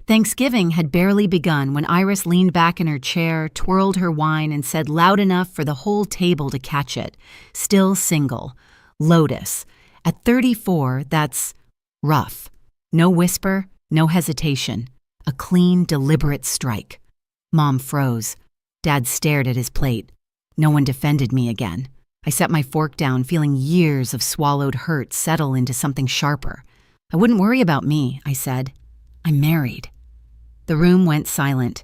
Thanksgiving had barely begun when Iris leaned back in her chair, twirled her wine, and said loud enough for the whole table to catch it. Still single. Lotus. At 34, that's rough. No whisper, no hesitation. A clean, deliberate strike. Mom froze. Dad stared at his plate. No one defended me again. I set my fork down, feeling years of swallowed hurt settle into something sharper. I wouldn't worry about me, I said. I'm married. The room went silent.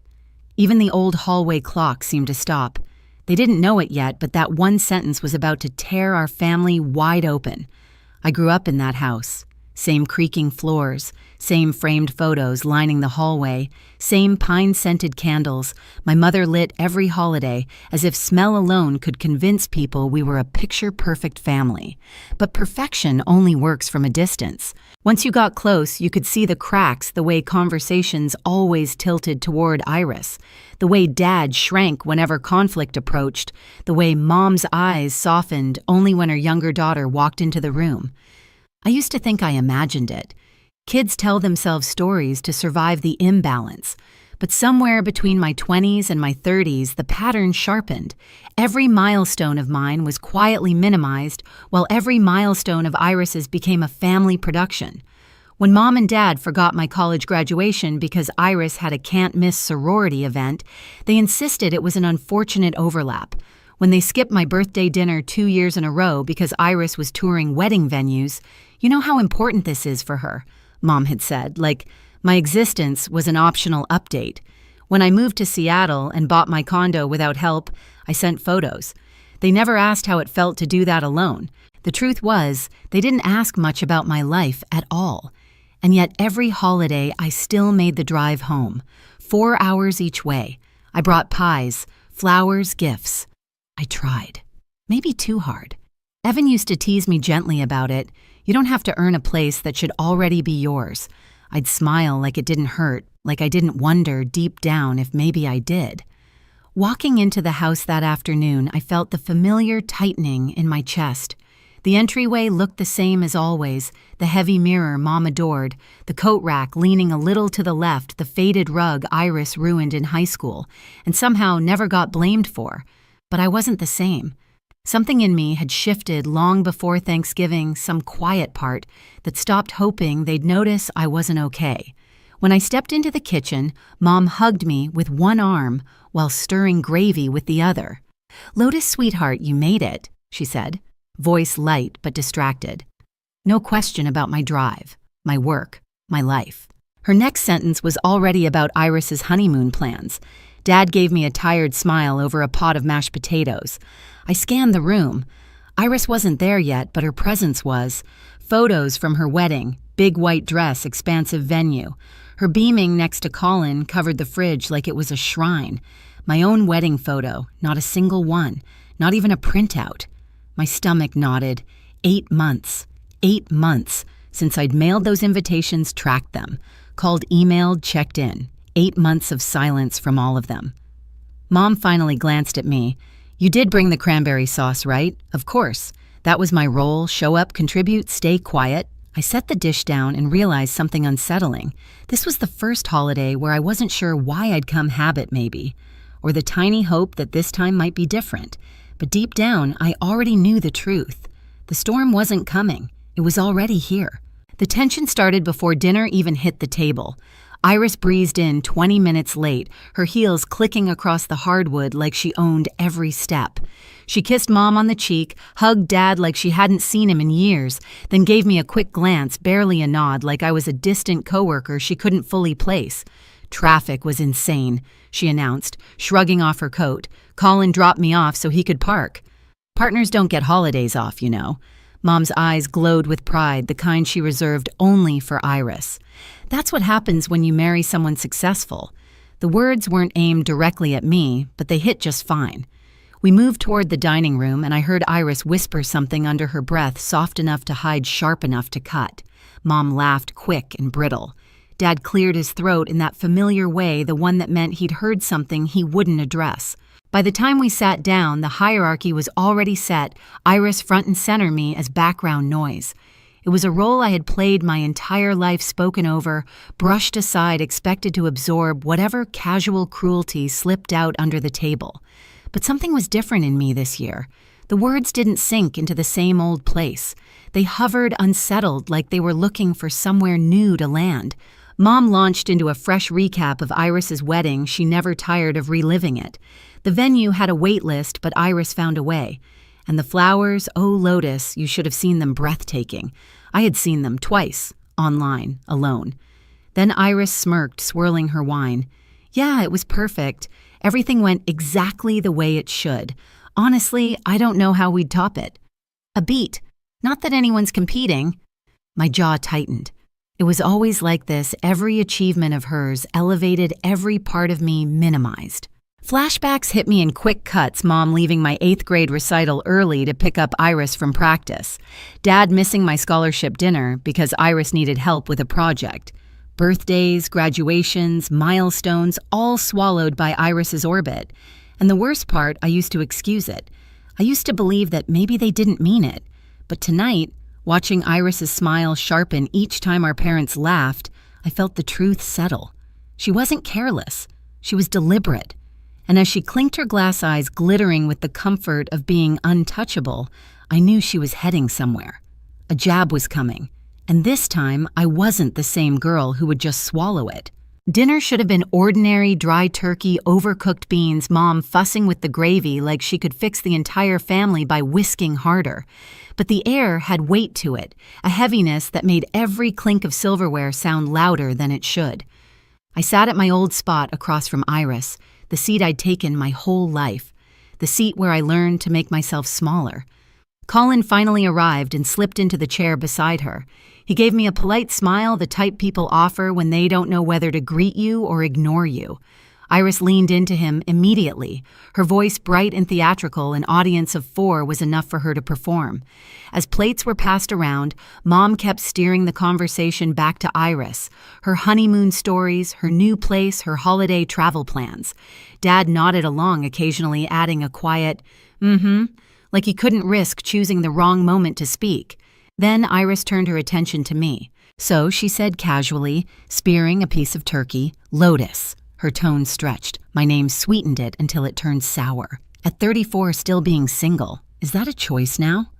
Even the old hallway clock seemed to stop. They didn't know it yet, but that one sentence was about to tear our family wide open. I grew up in that house. Same creaking floors, same framed photos lining the hallway, same pine-scented candles. My mother lit every holiday as if smell alone could convince people we were a picture-perfect family. But perfection only works from a distance. Once you got close, you could see the cracks, the way conversations always tilted toward Iris, the way Dad shrank whenever conflict approached, the way Mom's eyes softened only when her younger daughter walked into the room. I used to think I imagined it. Kids tell themselves stories to survive the imbalance. But somewhere between my 20s and my 30s, the pattern sharpened. Every milestone of mine was quietly minimized, while every milestone of Iris's became a family production. When Mom and Dad forgot my college graduation because Iris had a can't-miss sorority event, they insisted it was an unfortunate overlap. When they skipped my birthday dinner 2 years in a row because Iris was touring wedding venues, "You know how important this is for her," Mom had said, like my existence was an optional update. When I moved to Seattle and bought my condo without help, I sent photos. They never asked how it felt to do that alone. The truth was, they didn't ask much about my life at all. And yet every holiday, I still made the drive home. 4 hours each way. I brought pies, flowers, gifts. I tried. Maybe too hard. Evan used to tease me gently about it. You don't have to earn a place that should already be yours. I'd smile like it didn't hurt, like I didn't wonder deep down if maybe I did. Walking into the house that afternoon, I felt the familiar tightening in my chest. The entryway looked the same as always, the heavy mirror Mom adored, the coat rack leaning a little to the left, the faded rug Iris ruined in high school, and somehow never got blamed for. But I wasn't the same. Something in me had shifted long before Thanksgiving, some quiet part that stopped hoping they'd notice I wasn't okay. When I stepped into the kitchen, Mom hugged me with one arm while stirring gravy with the other. "Lotus, sweetheart, you made it," she said, voice light but distracted. No question about my drive, my work, my life. Her next sentence was already about Iris's honeymoon plans. Dad gave me a tired smile over a pot of mashed potatoes. I scanned the room. Iris wasn't there yet, but her presence was. Photos from her wedding, big white dress, expansive venue. Her beaming next to Colin covered the fridge like it was a shrine. My own wedding photo, not a single one, not even a printout. My stomach knotted. 8 months. 8 months since I'd mailed those invitations, tracked them, called, emailed, checked in. 8 months of silence from all of them. Mom finally glanced at me. "You did bring the cranberry sauce, right?" "Of course. That was my role, show up, contribute, stay quiet." I set the dish down and realized something unsettling. This was the first holiday where I wasn't sure why I'd come habit maybe, or the tiny hope that this time might be different. But deep down, I already knew the truth. The storm wasn't coming. It was already here. The tension started before dinner even hit the table. Iris breezed in 20 minutes late, her heels clicking across the hardwood like she owned every step. She kissed Mom on the cheek, hugged Dad like she hadn't seen him in years, then gave me a quick glance, barely a nod, like I was a distant coworker she couldn't fully place. "Traffic was insane," she announced, shrugging off her coat. "Colin dropped me off so he could park. Partners don't get holidays off, you know." Mom's eyes glowed with pride, the kind she reserved only for Iris. That's what happens when you marry someone successful. The words weren't aimed directly at me, but they hit just fine. We moved toward the dining room, and I heard Iris whisper something under her breath, soft enough to hide, sharp enough to cut. Mom laughed, quick and brittle. Dad cleared his throat in that familiar way, the one that meant he'd heard something he wouldn't address. By the time we sat down, the hierarchy was already set, Iris front and center me as background noise. It was a role I had played my entire life, spoken over, brushed aside, expected to absorb whatever casual cruelty slipped out under the table. But something was different in me this year. The words didn't sink into the same old place. They hovered unsettled, like they were looking for somewhere new to land. Mom launched into a fresh recap of Iris's wedding. She never tired of reliving it. The venue had a wait list, but Iris found a way. And the flowers, oh Lotus, you should have seen them, breathtaking. I had seen them twice, online, alone. Then Iris smirked, swirling her wine. Yeah, it was perfect. Everything went exactly the way it should. Honestly, I don't know how we'd top it. A beat. Not that anyone's competing. My jaw tightened. It was always like this. Every achievement of hers elevated, every part of me minimized. Flashbacks hit me in quick cuts, Mom leaving my 8th grade recital early to pick up Iris from practice. Dad missing my scholarship dinner because Iris needed help with a project. Birthdays, graduations, milestones, all swallowed by Iris's orbit. And the worst part, I used to excuse it. I used to believe that maybe they didn't mean it. But tonight, watching Iris's smile sharpen each time our parents laughed, I felt the truth settle. She wasn't careless. She was deliberate. And as she clinked her glass eyes glittering with the comfort of being untouchable, I knew she was heading somewhere. A jab was coming. And this time, I wasn't the same girl who would just swallow it. Dinner should have been ordinary, dry turkey, overcooked beans, Mom fussing with the gravy like she could fix the entire family by whisking harder. But the air had weight to it, a heaviness that made every clink of silverware sound louder than it should. I sat at my old spot across from Iris, the seat I'd taken my whole life, the seat where I learned to make myself smaller. Colin finally arrived and slipped into the chair beside her. He gave me a polite smile, the type people offer when they don't know whether to greet you or ignore you. Iris leaned into him immediately. Her voice bright and theatrical, an audience of 4 was enough for her to perform. As plates were passed around, Mom kept steering the conversation back to Iris, her honeymoon stories, her new place, her holiday travel plans. Dad nodded along, occasionally adding a quiet, like he couldn't risk choosing the wrong moment to speak. Then Iris turned her attention to me. So she said casually, spearing a piece of turkey, Lotus. Her tone stretched. My name sweetened it until it turned sour. At 34, still being single. Is that a choice now?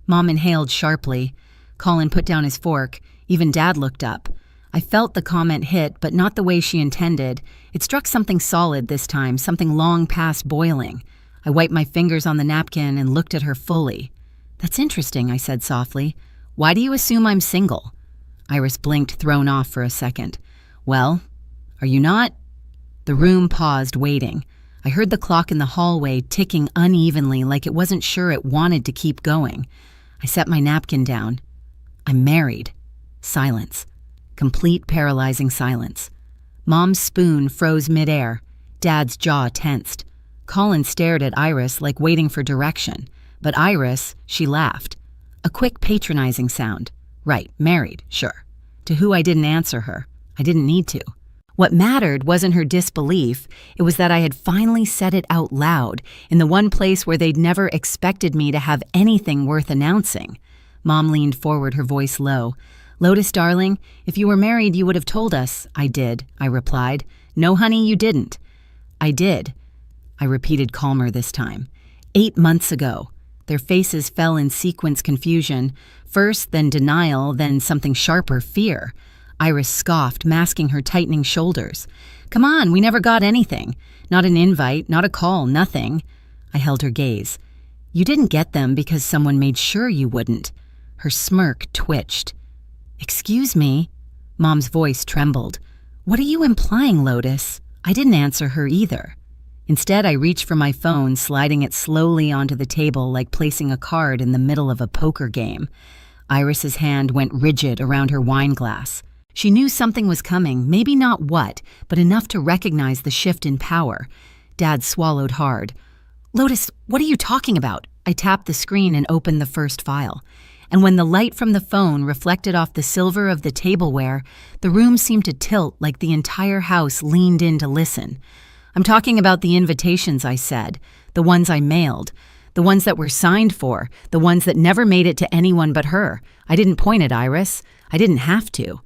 Mom inhaled sharply. Colin put down his fork. Even Dad looked up. I felt the comment hit, but not the way she intended. It struck something solid this time, something long past boiling. I wiped my fingers on the napkin and looked at her fully. That's interesting, I said softly. Why do you assume I'm single? Iris blinked, thrown off for a second. Well, are you not? The room paused, waiting. I heard the clock in the hallway ticking unevenly like it wasn't sure it wanted to keep going. I set my napkin down. I'm married. Silence. Complete paralyzing silence. Mom's spoon froze midair. Dad's jaw tensed. Colin stared at Iris like waiting for direction. But Iris, she laughed. A quick patronizing sound. Right, married, sure. To who I didn't answer her. I didn't need to. What mattered wasn't her disbelief, it was that I had finally said it out loud, in the one place where they'd never expected me to have anything worth announcing. Mom leaned forward, her voice low. Lotus, darling, if you were married, you would have told us. I did, I replied. No, honey, you didn't. I did. I repeated calmer this time. 8 months ago. Their faces fell in sequence, confusion. First, then denial, then something sharper, fear. Iris scoffed, masking her tightening shoulders. Come on, we never got anything. Not an invite, not a call, nothing. I held her gaze. You didn't get them because someone made sure you wouldn't. Her smirk twitched. Excuse me? Mom's voice trembled. What are you implying, Lotus? I didn't answer her either. Instead, I reached for my phone, sliding it slowly onto the table like placing a card in the middle of a poker game. Iris's hand went rigid around her wine glass. She knew something was coming, maybe not what, but enough to recognize the shift in power. Dad swallowed hard. Lotus, what are you talking about? I tapped the screen and opened the first file. And when the light from the phone reflected off the silver of the tableware, the room seemed to tilt like the entire house leaned in to listen. I'm talking about the invitations, I said, the ones I mailed. The ones that were signed for, the ones that never made it to anyone but her. I didn't point at Iris. I didn't have to.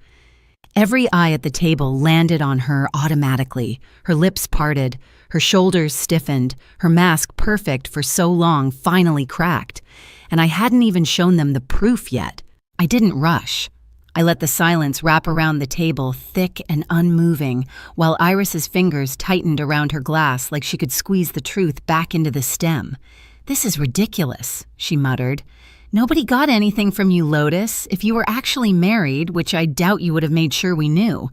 Every eye at the table landed on her automatically. Her lips parted, her shoulders stiffened, her mask perfect for so long finally cracked. And I hadn't even shown them the proof yet. I didn't rush. I let the silence wrap around the table, thick and unmoving, while Iris's fingers tightened around her glass like she could squeeze the truth back into the stem. "This is ridiculous," she muttered. "Nobody got anything from you, Lotus. If you were actually married, which I doubt you would have made sure we knew."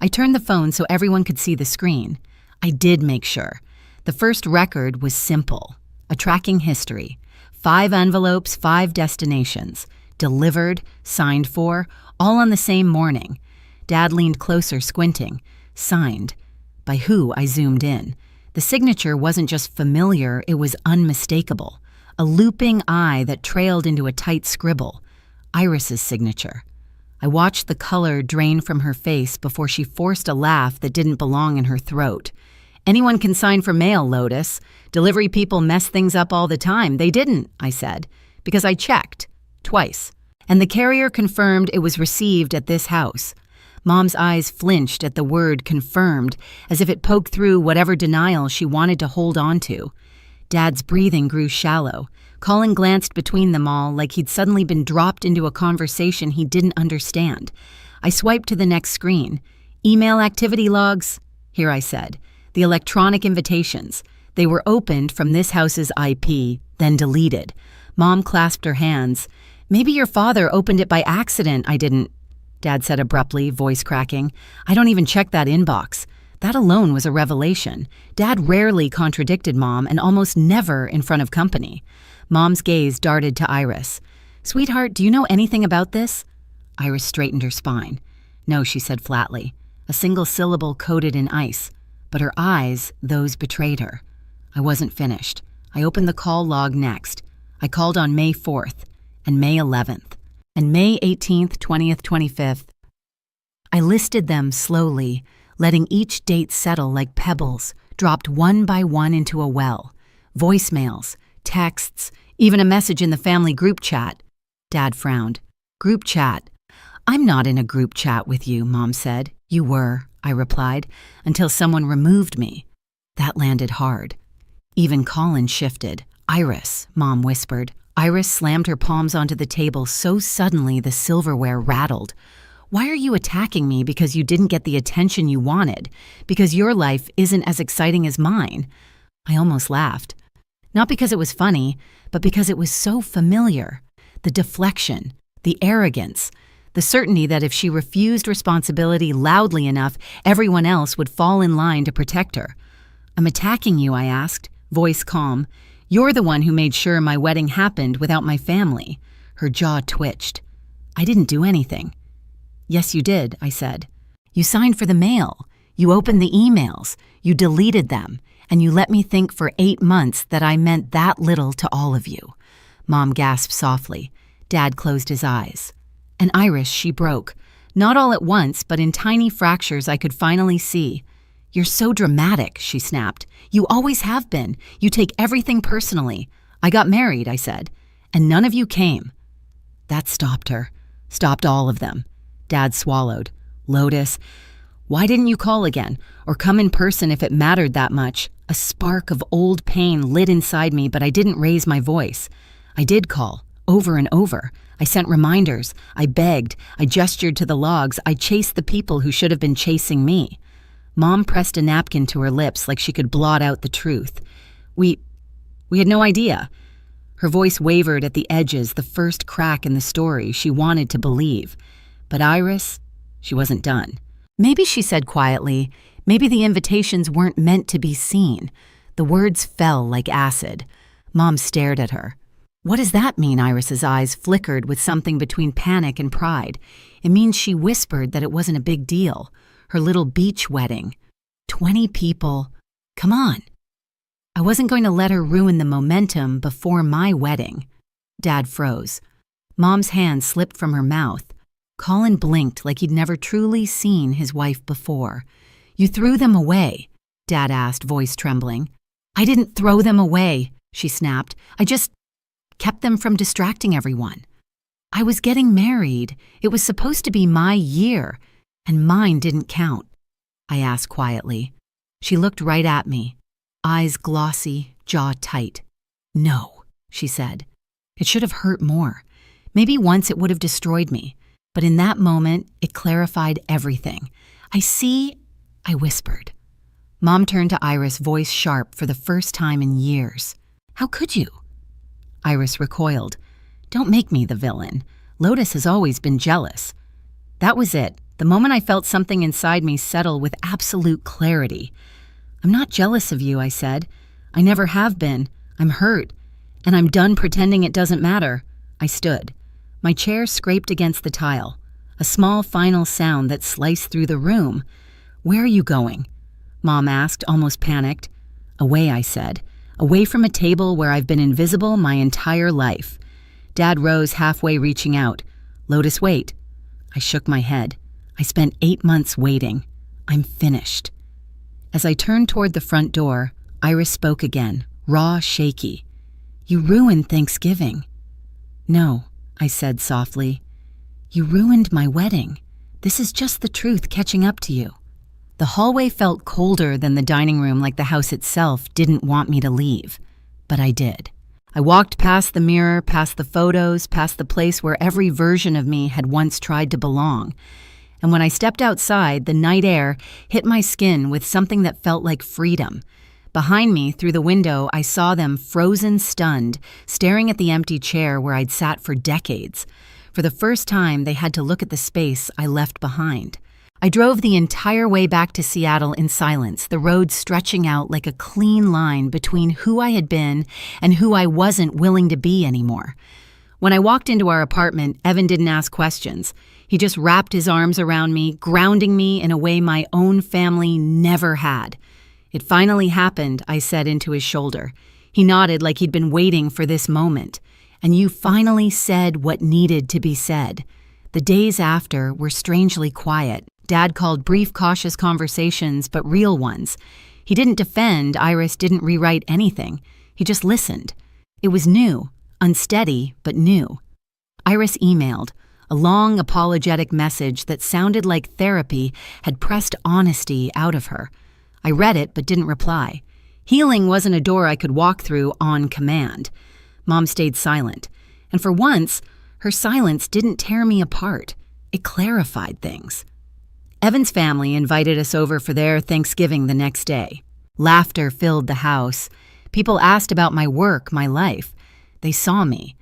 I turned the phone so everyone could see the screen. I did make sure. The first record was simple. A tracking history. 5 envelopes, 5 destinations. Delivered, signed for, all on the same morning. Dad leaned closer, squinting. Signed. By who? I zoomed in. The signature wasn't just familiar, it was unmistakable. A looping eye that trailed into a tight scribble. Iris's signature. I watched the color drain from her face before she forced a laugh that didn't belong in her throat. "Anyone can sign for mail, Lotus. Delivery people mess things up all the time." "They didn't," I said, "because I checked. Twice. And the carrier confirmed it was received at this house." Mom's eyes flinched at the word confirmed, as if it poked through whatever denial she wanted to hold on to. Dad's breathing grew shallow. Colin glanced between them all like he'd suddenly been dropped into a conversation he didn't understand. I swiped to the next screen. "Email activity logs." "Here," I said. "The electronic invitations. They were opened from this house's IP, then deleted." Mom clasped her hands. "Maybe your father opened it by accident." "I didn't," Dad said abruptly, voice cracking. "I don't even check that inbox." That alone was a revelation. Dad rarely contradicted Mom and almost never in front of company. Mom's gaze darted to Iris. "Sweetheart, do you know anything about this?" Iris straightened her spine. "No," she said flatly. A single syllable coded in ice. But her eyes, those betrayed her. I wasn't finished. I opened the call log next. I called on May 4th, and May 11th, and May 18th, 20th, 25th. I listed them slowly, letting each date settle like pebbles, dropped one by one into a well. Voicemails, texts, even a message in the family group chat. Dad frowned. "Group chat." "I'm not in a group chat with you," Mom said. "You were," I replied, "until someone removed me." That landed hard. Even Colin shifted. "Iris," Mom whispered. Iris slammed her palms onto the table so suddenly the silverware rattled. "Why are you attacking me because you didn't get the attention you wanted? Because your life isn't as exciting as mine?" I almost laughed. Not because it was funny, but because it was so familiar. The deflection, the arrogance, the certainty that if she refused responsibility loudly enough, everyone else would fall in line to protect her. "I'm attacking you," I asked, voice calm. "You're the one who made sure my wedding happened without my family." Her jaw twitched. "I didn't do anything." "Yes, you did," I said. "You signed for the mail. You opened the emails. You deleted them. And you let me think for 8 months that I meant that little to all of you." Mom gasped softly. Dad closed his eyes. And Iris, she broke. Not all at once, but in tiny fractures I could finally see. "You're so dramatic," she snapped. "You always have been. You take everything personally. I got married," I said, "and none of you came." That stopped her. Stopped all of them. Dad swallowed. "Lotus, why didn't you call again? Or come in person if it mattered that much?" A spark of old pain lit inside me, but I didn't raise my voice. I did call, over and over. I sent reminders. I begged. I gestured to the logs. I chased the people who should have been chasing me. Mom pressed a napkin to her lips like she could blot out the truth. We had no idea." Her voice wavered at the edges, the first crack in the story she wanted to believe. But Iris, she wasn't done. "Maybe," she said quietly, "maybe the invitations weren't meant to be seen." The words fell like acid. Mom stared at her. "What does that mean?" Iris's eyes flickered with something between panic and pride. "It means she whispered that it wasn't a big deal. Her little beach wedding. 20 people. Come on." I wasn't going to let her ruin the momentum before my wedding. Dad froze. Mom's hand slipped from her mouth. Colin blinked like he'd never truly seen his wife before. "You threw them away?" Dad asked, voice trembling. "I didn't throw them away," she snapped. I just kept them from distracting everyone. I was getting married. It was supposed to be my year, and mine didn't count. I asked quietly. She looked right at me, eyes glossy, jaw tight. No, she said. It should have hurt more. Maybe once it would have destroyed me, but in that moment, it clarified everything. I see, I whispered. Mom turned to Iris, voice sharp for the first time in years. How could you? Iris recoiled. Don't make me the villain. Lotus has always been jealous. That was it. The moment I felt something inside me settle with absolute clarity. I'm not jealous of you, I said. I never have been. I'm hurt. And I'm done pretending it doesn't matter. I stood. My chair scraped against the tile. A small final sound that sliced through the room. Where are you going? Mom asked, almost panicked. Away, I said. Away from a table where I've been invisible my entire life. Dad rose halfway, reaching out. Lotus, wait. I shook my head. I spent 8 months waiting. I'm finished. As I turned toward the front door, Iris spoke again, raw, shaky. You ruined Thanksgiving. No, I said softly. You ruined my wedding. This is just the truth catching up to you. The hallway felt colder than the dining room, like the house itself didn't want me to leave. But I did. I walked past the mirror, past the photos, past the place where every version of me had once tried to belong. And when I stepped outside, the night air hit my skin with something that felt like freedom. Behind me, through the window, I saw them frozen, stunned, staring at the empty chair where I'd sat for decades. For the first time, they had to look at the space I left behind. I drove the entire way back to Seattle in silence, the road stretching out like a clean line between who I had been and who I wasn't willing to be anymore. When I walked into our apartment, Evan didn't ask questions. He just wrapped his arms around me, grounding me in a way my own family never had. It finally happened, I said into his shoulder. He nodded like he'd been waiting for this moment. And you finally said what needed to be said. The days after were strangely quiet. Dad called brief, cautious conversations, but real ones. He didn't defend, Iris didn't rewrite anything. He just listened. It was new, unsteady, but new. Iris emailed. A long, apologetic message that sounded like therapy had pressed honesty out of her. I read it, but didn't reply. Healing wasn't a door I could walk through on command. Mom stayed silent. And for once, her silence didn't tear me apart. It clarified things. Evan's family invited us over for their Thanksgiving the next day. Laughter filled the house. People asked about my work, my life. They saw me.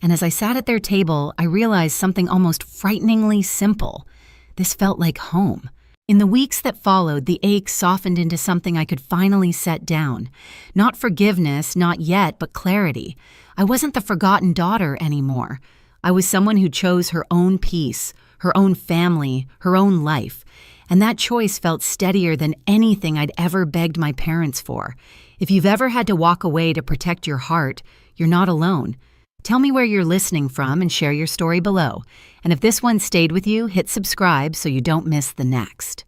And as I sat at their table, I realized something almost frighteningly simple. This felt like home. In the weeks that followed, the ache softened into something I could finally set down. Not forgiveness, not yet, but clarity. I wasn't the forgotten daughter anymore. I was someone who chose her own peace, her own family, her own life. And that choice felt steadier than anything I'd ever begged my parents for. If you've ever had to walk away to protect your heart, you're not alone. Tell me where you're listening from and share your story below. And if this one stayed with you, hit subscribe so you don't miss the next.